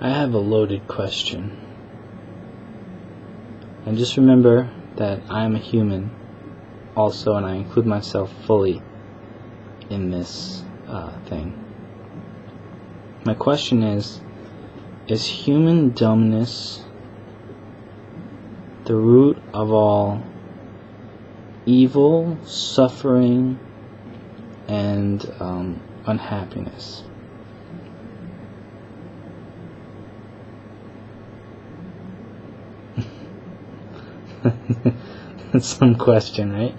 I have a loaded question. And just remember that I am a human also, and I include myself fully in this thing. My question is human dumbness the root of all evil, suffering, and unhappiness? That's some question, right?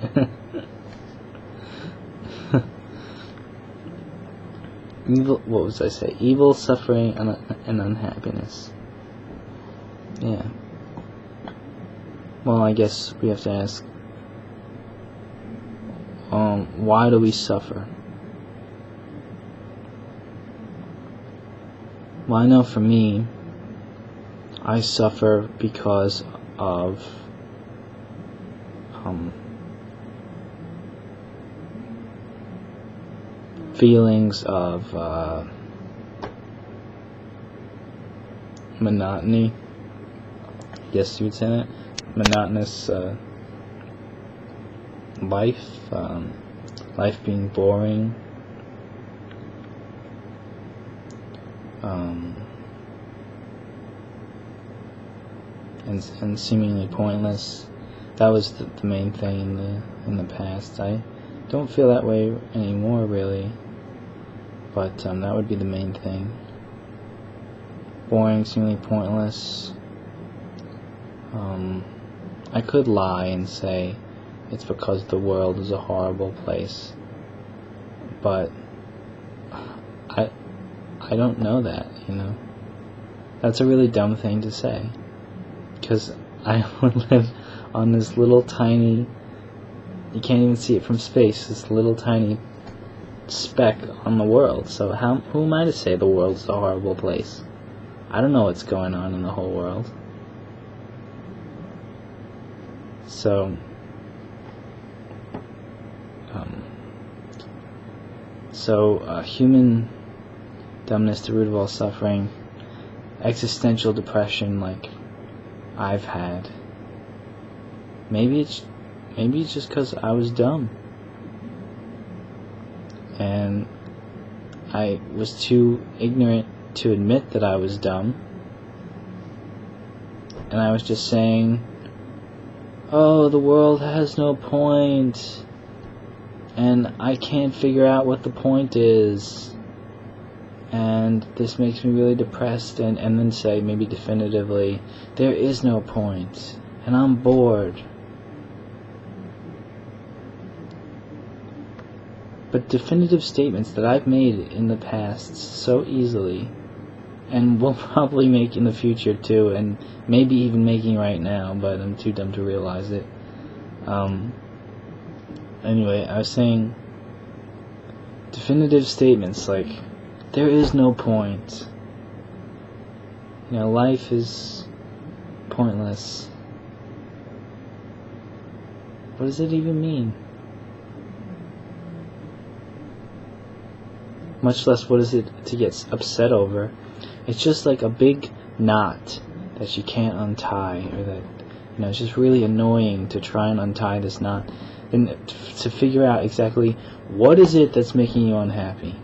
Evil, what was I say? Evil, suffering, and unhappiness. Yeah. Well, I guess we have to ask, why do we suffer? Well, I know for me, I suffer because of feelings of monotony. I guess you would say that. Monotonous life, life being boring, and seemingly pointless. That was the main thing in the past. I don't feel that way anymore, really, but that would be the main thing. Boring, seemingly pointless. I could lie and say it's because the world is a horrible place, but I don't know that, That's a really dumb thing to say, because I live on this little tiny, you can't even see it from space, this little tiny speck on the world. So who am I to say the world's a horrible place? I don't know what's going on in the whole world. So, human dumbness, the root of all suffering, existential depression like I've had. Maybe it's just because I was dumb, and I was too ignorant to admit that I was dumb, and I was just saying, oh, the world has no point, and I can't figure out what the point is, and this makes me really depressed, and then say, maybe definitively, there is no point, and I'm bored. But definitive statements that I've made in the past so easily, and will probably make in the future too, and maybe even making right now, but I'm too dumb to realize it. Anyway, I was saying definitive statements like, there is no point. Life is pointless. What does it even mean? Much less what is it to get upset over. It's just like a big knot that you can't untie, or that, it's just really annoying to try and untie this knot, and to figure out exactly what is it that's making you unhappy.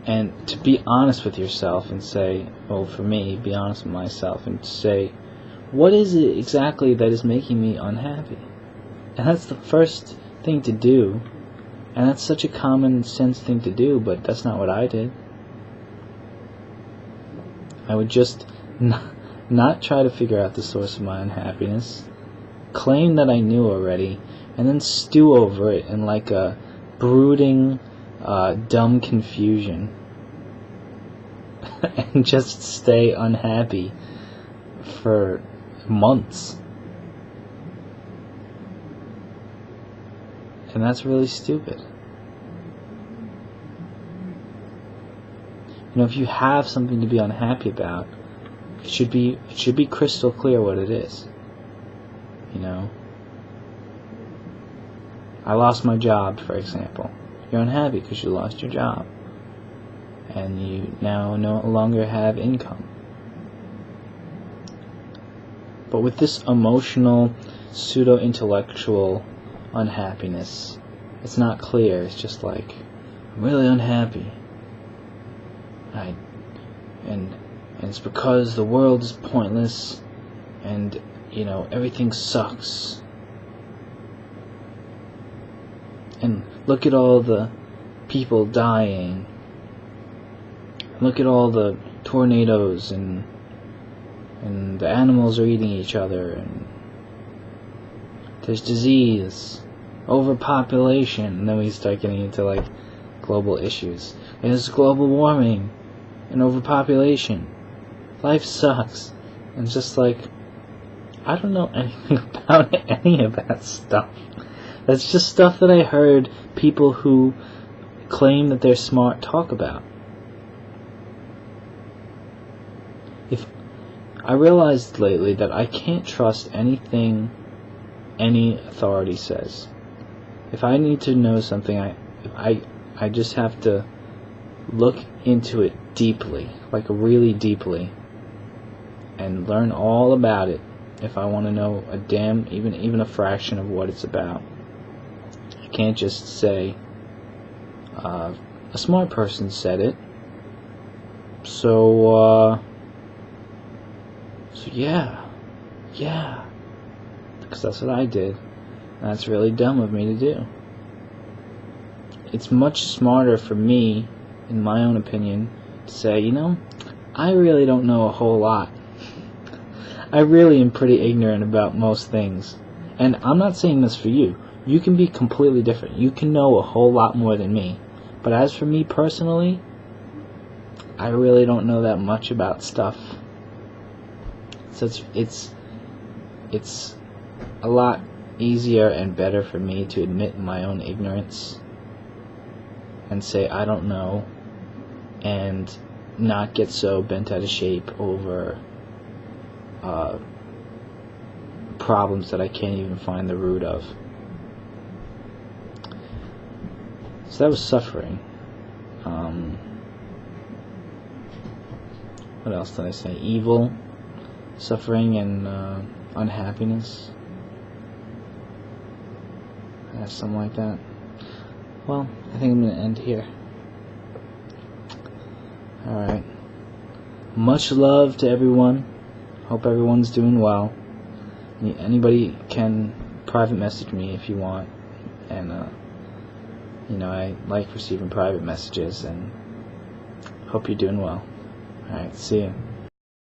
And to be honest with yourself and say, well, for me, be honest with myself and say, what is it exactly that is making me unhappy? And that's the first thing to do. And that's such a common sense thing to do, but that's not what I did. I would just not try to figure out the source of my unhappiness, claim that I knew already, and then stew over it in like a brooding, dumb confusion, and just stay unhappy for months. And that's really stupid. If you have something to be unhappy about, it should be crystal clear what it is. I lost my job, for example. You're unhappy because you lost your job. and you now no longer have income. But with this emotional, pseudo-intellectual unhappiness, it's not clear. It's just like, I'm really unhappy. And it's because the world is pointless, and everything sucks. And look at all the people dying. Look at all the tornadoes, and the animals are eating each other, and there's disease, overpopulation, and then we start getting into like global issues. And there's global warming and overpopulation. Life sucks. And just like, I don't know anything about any of that stuff. That's just stuff that I heard people who claim that they're smart talk about. I realized lately that I can't trust anything any authority says. If I need to know something, I just have to look into it deeply, like really deeply, and learn all about it if I want to know even a fraction of what it's about. I can't just say, a smart person said it, so yeah, because that's what I did. And that's really dumb of me to do. It's much smarter for me, in my own opinion, to say, I really don't know a whole lot. I really am pretty ignorant about most things. And I'm not saying this for you. You can be completely different. You can know a whole lot more than me. But as for me personally, I really don't know that much about stuff. So it's a lot easier and better for me to admit my own ignorance and say I don't know, and not get so bent out of shape over problems that I can't even find the root of. So that was suffering. What else did I say? Evil, suffering, and unhappiness. Something like that. Well, I think I'm going to end here. Alright. Much love to everyone. Hope everyone's doing well. Anybody can private message me if you want. And, I like receiving private messages, and hope you're doing well. Alright, see you.